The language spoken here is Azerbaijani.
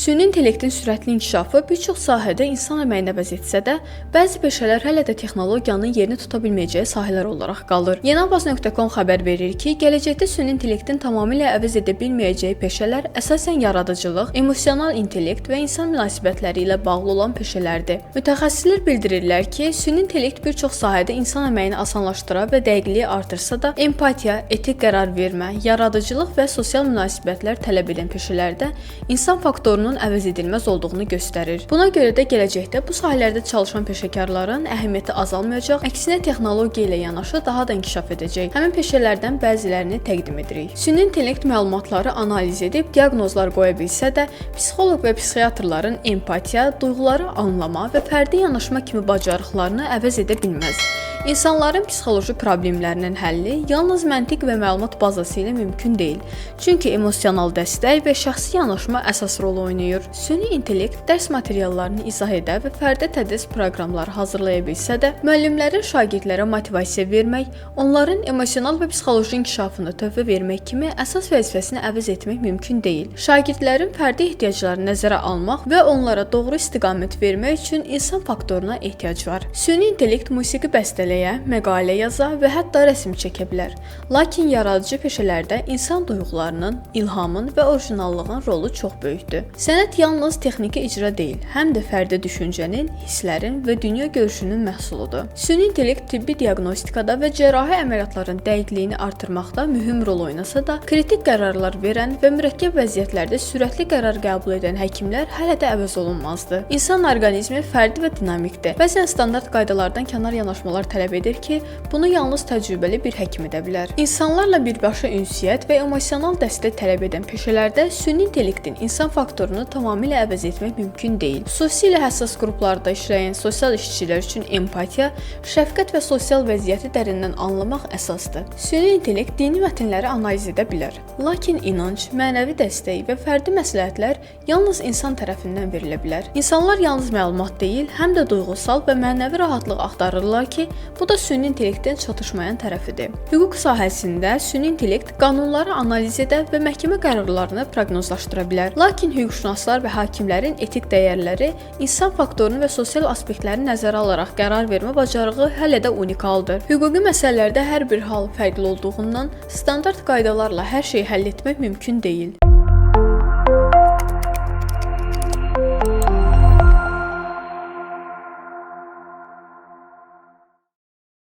Süni intellektin sürətli inkişafı bir çox sahədə insan əməyini əvəz etsə də, bəzi peşələr hələ də texnologiyanın yerini tuta bilməyəcəyi sahələr olaraq qalır. Yenavaz.com xəbər verir ki, gələcəkdə süni intellektin tamamilə əvəz edə bilməyəcəyi peşələr əsasən yaradıcılıq, emosional intellekt və insan münasibətləri ilə bağlı olan peşələrdir. Mütəxəssislər bildirirlər ki, süni intellekt bir çox sahədə insan əməyini asanlaşdıra və dəqiqliyi artırsa da, empatiya, etik qərar vermə, yaradıcılıq və sosial münasibətlər tələb edən peşələrdə insan faktorunun əvəz edilməz olduğunu göstərir. Buna görə də gələcəkdə bu sahələrdə çalışan peşəkarların əhəmiyyəti azalmayacaq, əksinə texnologiya ilə yanaşı daha da inkişaf edəcək. Həmin peşələrdən bəzilərini təqdim edirik. Süni intellekt məlumatları analiz edib diaqnozlar qoya bilsə də, psixoloq və psixiatrların empatiya, duyğuları anlama və fərdi yanaşma kimi bacarıqlarını əvəz edə bilməz. İnsanların psixoloji problemlərinin həlli yalnız məntiq və məlumat bazası ilə mümkün deyil. Çünki emosional dəstək və şəxsi yanaşma əsas rol oynayır. Süni intellekt dərs materiallarını izah edə və fərdi tədris proqramları hazırlaya bilsə də, müəllimlərin şagirdlərə motivasiya vermək, onların emosional və psixoloji inkişafını töhfə vermək kimi əsas vəzifəsini əvəz etmək mümkün deyil. Şagirdlərin fərdi ehtiyaclarını nəzərə almaq və onlara doğru istiqamət vermək üçün insan faktoruna ehtiyac var. Süni intellekt musiqi bəstələyə, məqalə yaza və hətta rəsm çəkə bilər. Lakin yaradıcı peşələrdə insan duyğularının, ilhamın və orijinallığın rolu çox böyükdür. Sənət yalnız texniki icra deyil, həm də fərdi düşüncənin, hisslərin və dünya görüşünün məhsuludur. Süni intellekt tibbi diaqnostikada və cərrahi əməliyyatların dəqiqliyini artırmaqda mühüm rol oynasa da, kritik qərarlar verən və mürəkkəb vəziyyətlərdə sürətli qərar qəbul edən həkimlər hələ də əvəz olunmazdır. İnsan orqanizmi fərdi və dinamikdir. Bəzən standart qaydalardan kənar yanaşmalar tələb edir ki, bunu yalnız təcrübəli bir həkim edə bilər. İnsanlarla birbaşa ünsiyyət və emosional dəstək tələb edən peşələrdə süni intellektin insan faktorunu tamamilə əvəz etmək mümkün deyil. Xüsusilə həssas qruplarda işləyən sosial işçilər üçün empatiya, şəfqət və sosial vəziyyəti dərindən anlamaq əsasdır. Süni intellekt dini mətnləri analiz edə bilər. Lakin inanc, mənəvi dəstək və fərdi məsləhətlər yalnız insan tərəfindən verilə bilər. İnsanlar yalnız məlumat deyil, həm də duyğusal və mənəvi rahatlıq axtarırlar ki, bu da süni intellektin çatışmayan tərəfidir. Hüquq sahəsində süni intellekt qanunları analiz edə və məhkəmə qərarlarını proqnozlaşdıra bilər. Lakin hüquqşünaslar və hakimlərin etik dəyərləri, insan faktorunu və sosial aspektləri nəzərə alaraq qərar vermə bacarığı hələ də unikaldır. Hüquqi məsələlərdə hər bir hal fərqli olduğundan standart qaydalarla hər şeyi həll etmək mümkün deyil.